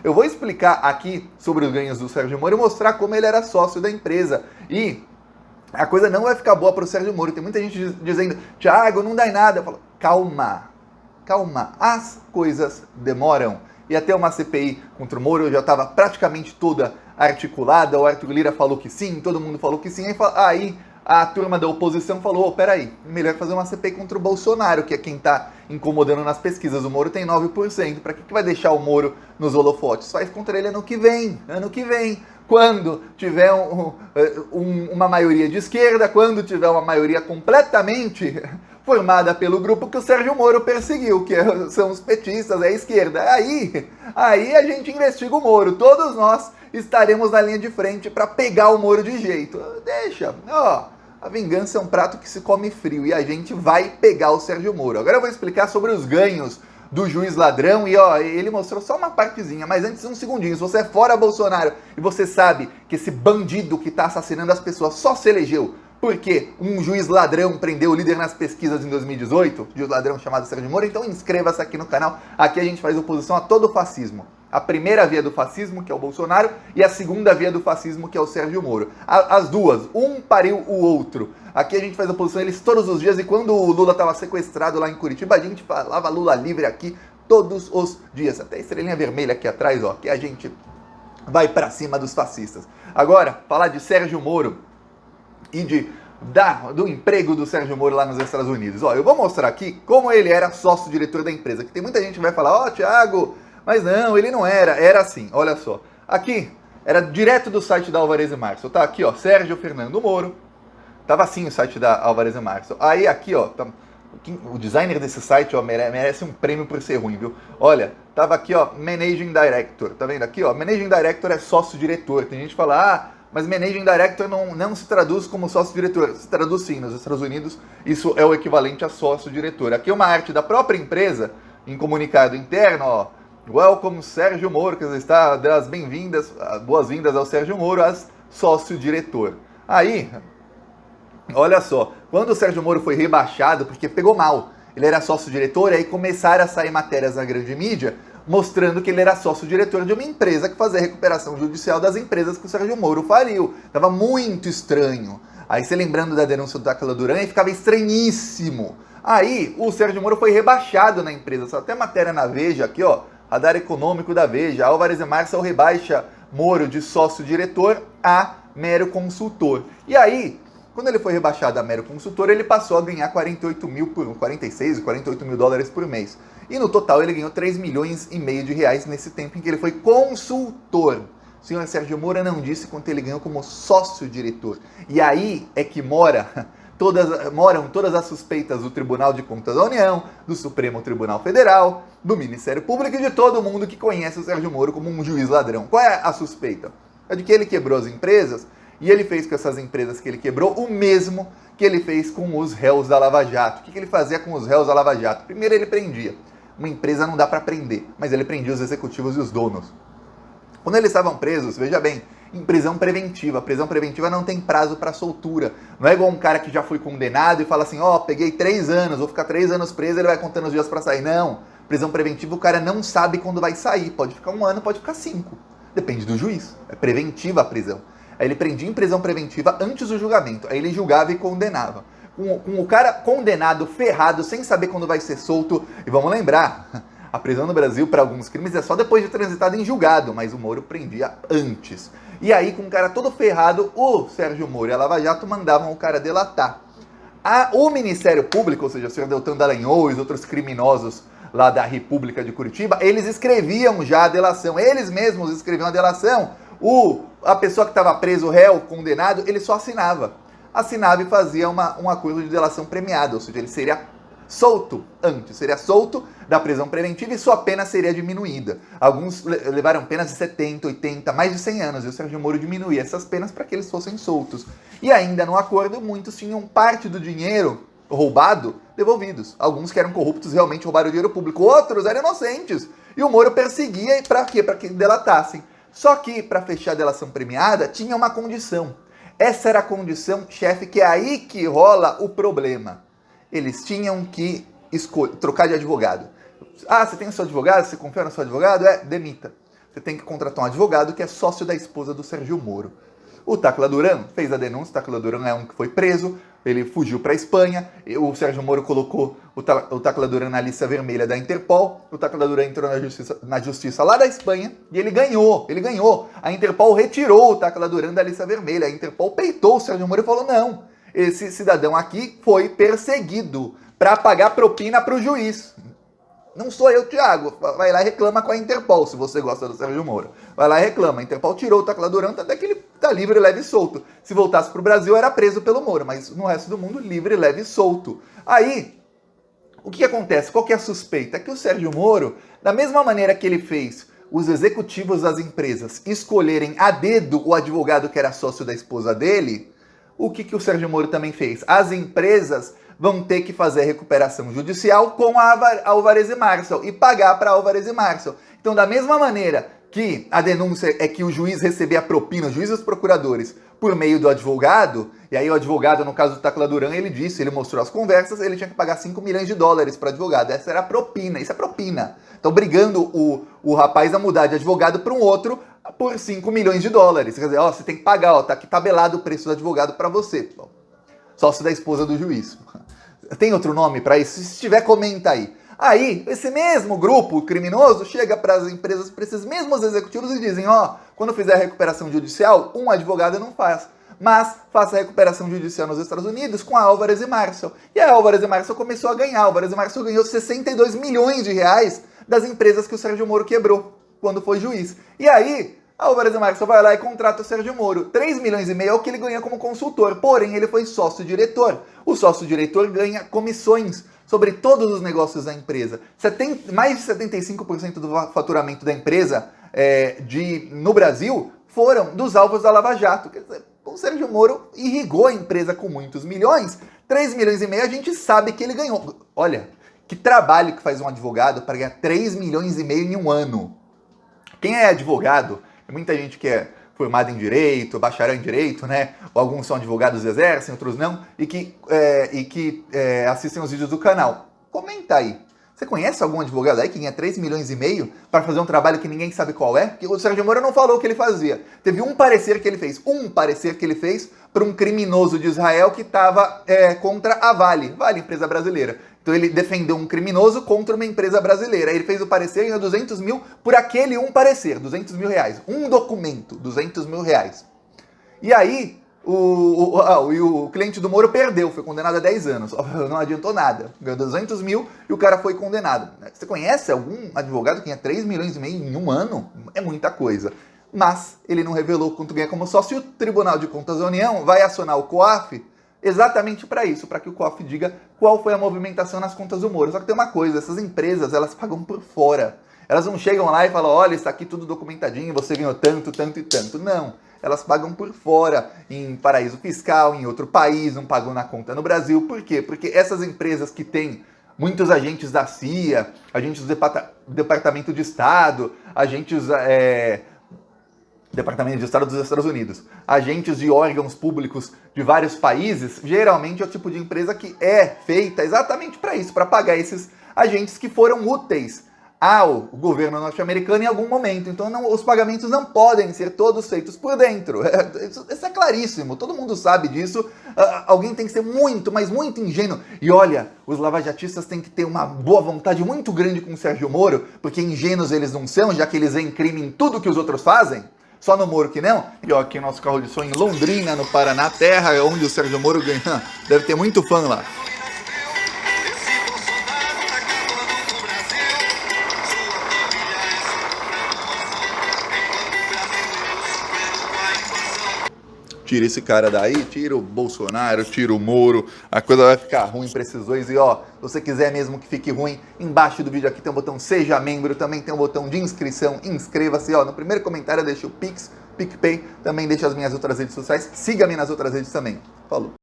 Eu vou explicar aqui sobre os ganhos do Sérgio Moro e mostrar como ele era sócio da empresa. E a coisa não vai ficar boa para o Sérgio Moro. Tem muita gente dizendo, Thiago, não dá em nada. Eu falo, calma, calma, as coisas demoram. E até uma CPI contra o Moro já estava praticamente toda articulada, o Arthur Lira falou que sim, todo mundo falou que sim, aí a turma da oposição falou, oh, peraí, melhor fazer uma CPI contra o Bolsonaro, que é quem está incomodando nas pesquisas. O Moro tem 9%, para que vai deixar o Moro nos holofotes? Faz contra ele ano que vem, quando tiver uma maioria de esquerda, quando tiver uma maioria completamente formada pelo grupo que o Sérgio Moro perseguiu, que são os petistas, a esquerda. Aí a gente investiga o Moro, todos nós estaremos na linha de frente para pegar o Moro de jeito. Deixa, ó. A vingança é um prato que se come frio e a gente vai pegar o Sérgio Moro. Agora eu vou explicar sobre os ganhos do juiz ladrão e ó, ele mostrou só uma partezinha, mas antes um segundinho, se você é fora Bolsonaro e você sabe que esse bandido que está assassinando as pessoas só se elegeu porque um juiz ladrão prendeu o líder nas pesquisas em 2018, juiz ladrão chamado Sérgio Moro, então inscreva-se aqui no canal, aqui a gente faz oposição a todo fascismo. A primeira via do fascismo, que é o Bolsonaro, e a segunda via do fascismo, que é o Sérgio Moro. As duas, um pariu o outro. Aqui a gente faz oposição a eles todos os dias, e quando o Lula estava sequestrado lá em Curitiba, a gente falava Lula livre aqui todos os dias. Até a estrelinha vermelha aqui atrás, ó, que a gente vai pra cima dos fascistas. Agora, falar de Sérgio Moro e do emprego do Sérgio Moro lá nos Estados Unidos. Ó, eu vou mostrar aqui como ele era sócio-diretor da empresa, que tem muita gente que vai falar, ó, Thiago, mas não, ele não era assim, olha só. Aqui, era direto do site da Alvarez e Marçal, tá aqui, ó, Sérgio Fernando Moro, tava assim o site da Alvarez e Marçal. Aí aqui, ó, tá, o designer desse site, ó, merece um prêmio por ser ruim, viu? Olha, tava aqui, ó, Managing Director, tá vendo aqui, ó, Managing Director é sócio-diretor. Tem gente que fala, mas Managing Director não se traduz como sócio-diretor. Se traduz sim, nos Estados Unidos isso é o equivalente a sócio-diretor. Aqui é uma arte da própria empresa, em comunicado interno, ó, Welcome Sérgio Moro, que está das bem-vindas, boas-vindas ao Sérgio Moro, as sócio-diretor. Aí, olha só, quando o Sérgio Moro foi rebaixado, porque pegou mal, ele era sócio-diretor, aí começaram a sair matérias na grande mídia, mostrando que ele era sócio-diretor de uma empresa que fazia recuperação judicial das empresas que o Sérgio Moro faliu. Tava muito estranho. Aí você lembrando da denúncia do Dáquila Duran, ficava estranhíssimo. Aí o Sérgio Moro foi rebaixado na empresa, só até matéria na Veja aqui, ó, Radar Econômico da Veja, Alvarez e Marçal rebaixa Moro de sócio-diretor a mero consultor. E aí, quando ele foi rebaixado a mero consultor, ele passou a ganhar 46 48 mil dólares por mês. E no total ele ganhou 3 milhões e meio de reais nesse tempo em que ele foi consultor. O senhor Sérgio Moro não disse quanto ele ganhou como sócio-diretor. E aí é que moram todas as suspeitas do Tribunal de Contas da União, do Supremo Tribunal Federal, do Ministério Público e de todo mundo que conhece o Sérgio Moro como um juiz ladrão. Qual é a suspeita? É de que ele quebrou as empresas e ele fez com essas empresas que ele quebrou o mesmo que ele fez com os réus da Lava Jato. O que ele fazia com os réus da Lava Jato? Primeiro ele prendia. Uma empresa não dá para prender, mas ele prendia os executivos e os donos. Quando eles estavam presos, veja bem, em prisão preventiva. Prisão preventiva não tem prazo para soltura. Não é igual um cara que já foi condenado e fala assim, ó, peguei 3 anos, vou ficar 3 anos preso, ele vai contando os dias para sair. Não. Prisão preventiva o cara não sabe quando vai sair. Pode ficar 1 ano, pode ficar 5. Depende do juiz. É preventiva a prisão. Aí ele prendia em prisão preventiva antes do julgamento. Aí ele julgava e condenava. Com o cara condenado, ferrado, sem saber quando vai ser solto. E vamos lembrar, a prisão no Brasil para alguns crimes é só depois de transitado em julgado, mas o Moro prendia antes. E aí, com o cara todo ferrado, o Sérgio Moro e a Lava Jato mandavam o cara delatar. O Ministério Público, ou seja, o senhor Deltan Dallagnol e os outros criminosos lá da República de Curitiba, eles escreviam já a delação, eles mesmos escreviam a delação. A pessoa que estava preso, o réu, condenado, ele só assinava. Assinava e fazia um acordo de delação premiada, ou seja, ele seria solto antes, seria solto da prisão preventiva e sua pena seria diminuída. Alguns levaram penas de 70, 80, mais de 100 anos, e o Sérgio Moro diminuía essas penas para que eles fossem soltos. E ainda no acordo, muitos tinham parte do dinheiro roubado devolvidos. Alguns que eram corruptos realmente roubaram o dinheiro público, outros eram inocentes. E o Moro perseguia para quê? Para que delatassem. Só que, para fechar a delação premiada, tinha uma condição. Essa era a condição, chefe, que é aí que rola o problema. Eles tinham que trocar de advogado. Ah, você tem o seu advogado? Você confia no seu advogado? Demita. você tem que contratar um advogado que é sócio da esposa do Sérgio Moro. O Tacla Duran fez a denúncia, o Tacla Duran é um que foi preso, ele fugiu para a Espanha, o Sérgio Moro colocou o Tacla Duran na lista vermelha da Interpol, o Tacla Duran entrou na justiça lá da Espanha e ele ganhou. A Interpol retirou o Tacla Duran da lista vermelha, a Interpol peitou o Sérgio Moro e falou, não, esse cidadão aqui foi perseguido para pagar propina para o juiz. Não sou eu, Thiago. Vai lá e reclama com a Interpol, se você gosta do Sérgio Moro. Vai lá e reclama. A Interpol tirou o Tacla Duran, até que ele tá livre, leve e solto. Se voltasse pro Brasil, era preso pelo Moro, mas no resto do mundo, livre, leve e solto. Aí, o que acontece? Qual que é a suspeita? É que o Sérgio Moro, da mesma maneira que ele fez os executivos das empresas escolherem a dedo o advogado que era sócio da esposa dele, o que o Sérgio Moro também fez? As empresas vão ter que fazer a recuperação judicial com a Alvarez & Marsal e pagar para a Alvarez & Marsal. Então, da mesma maneira que a denúncia é que o juiz recebia propina, o juiz e os procuradores, por meio do advogado, e aí o advogado, no caso do Tacla Duran, ele disse, ele mostrou as conversas, ele tinha que pagar 5 milhões de dólares para o advogado. Essa era a propina, isso é propina. Então, brigando o rapaz a mudar de advogado para um outro por 5 milhões de dólares. Quer dizer, ó, você tem que pagar, ó, tá aqui tabelado o preço do advogado para você. Bom, sócio da esposa do juiz. Tem outro nome para isso? Se tiver, comenta aí. Aí, esse mesmo grupo criminoso chega para as empresas, para esses mesmos executivos e dizem, ó, quando fizer a recuperação judicial, um advogado não faz, mas faça a recuperação judicial nos Estados Unidos com a Alvarez & Marsal. E a Alvarez & Marsal começou a ganhar. A Alvarez & Marsal ganhou 62 milhões de reais das empresas que o Sérgio Moro quebrou quando foi juiz. E aí, a Alvarez & Marsal vai lá e contrata o Sérgio Moro. 3 milhões e meio é o que ele ganha como consultor, porém ele foi sócio-diretor. O sócio-diretor ganha comissões sobre todos os negócios da empresa. Mais de 75% do faturamento da empresa no Brasil foram dos alvos da Lava Jato. Quer dizer, o Sérgio Moro irrigou a empresa com muitos milhões. 3 milhões e meio a gente sabe que ele ganhou. Olha, que trabalho que faz um advogado para ganhar 3 milhões e meio em um ano. Quem é advogado, muita gente que é formada em Direito, bacharel em Direito, né? Ou alguns são advogados e exercem, outros não, e que assistem os vídeos do canal. Comenta aí. Você conhece algum advogado aí que ganha 3 milhões e meio para fazer um trabalho que ninguém sabe qual é? Porque o Sérgio Moro não falou o que ele fazia. Teve um parecer que ele fez para um criminoso de Israel que estava contra a Vale, empresa brasileira. Então ele defendeu um criminoso contra uma empresa brasileira. Ele fez o parecer e ganhou 200 mil por aquele um parecer, 200 mil reais. Um documento, 200 mil reais. E aí, o cliente do Moro perdeu, foi condenado a 10 anos. Não adiantou nada. Ganhou 200 mil e o cara foi condenado. Você conhece algum advogado que ganha 3 milhões e meio em um ano? É muita coisa. Mas ele não revelou quanto ganha como sócio. E o Tribunal de Contas da União vai acionar o COAF exatamente para isso, para que o COAF diga qual foi a movimentação nas contas do Moro. Só que tem uma coisa, essas empresas, elas pagam por fora. Elas não chegam lá e falam, olha, está aqui tudo documentadinho, você ganhou tanto, tanto e tanto. Não, elas pagam por fora, em paraíso fiscal, em outro país, não pagam na conta no Brasil. Por quê? Porque essas empresas que têm muitos agentes da CIA, agentes do Departamento de Estado, agentes... Departamento de Estado dos Estados Unidos, agentes de órgãos públicos de vários países, geralmente é o tipo de empresa que é feita exatamente para isso, para pagar esses agentes que foram úteis ao governo norte-americano em algum momento. Então os pagamentos não podem ser todos feitos por dentro. Isso é claríssimo, todo mundo sabe disso. Alguém tem que ser muito, mas muito ingênuo. E olha, os lavajatistas têm que ter uma boa vontade muito grande com o Sérgio Moro, porque ingênuos eles não são, já que eles veem crime em tudo que os outros fazem. Só no Moro que não. E ó, aqui nosso carro de som em Londrina, no Paraná, terra onde o Sérgio Moro ganha. Deve ter muito fã lá. Tira esse cara daí, tira o Bolsonaro, tira o Moro, a coisa vai ficar ruim para esses dois. E ó, se você quiser mesmo que fique ruim, embaixo do vídeo aqui tem um botão Seja Membro, também tem um botão de inscrição, inscreva-se, ó, no primeiro comentário deixa o Pix, PicPay, também deixa as minhas outras redes sociais, siga-me nas outras redes também. Falou!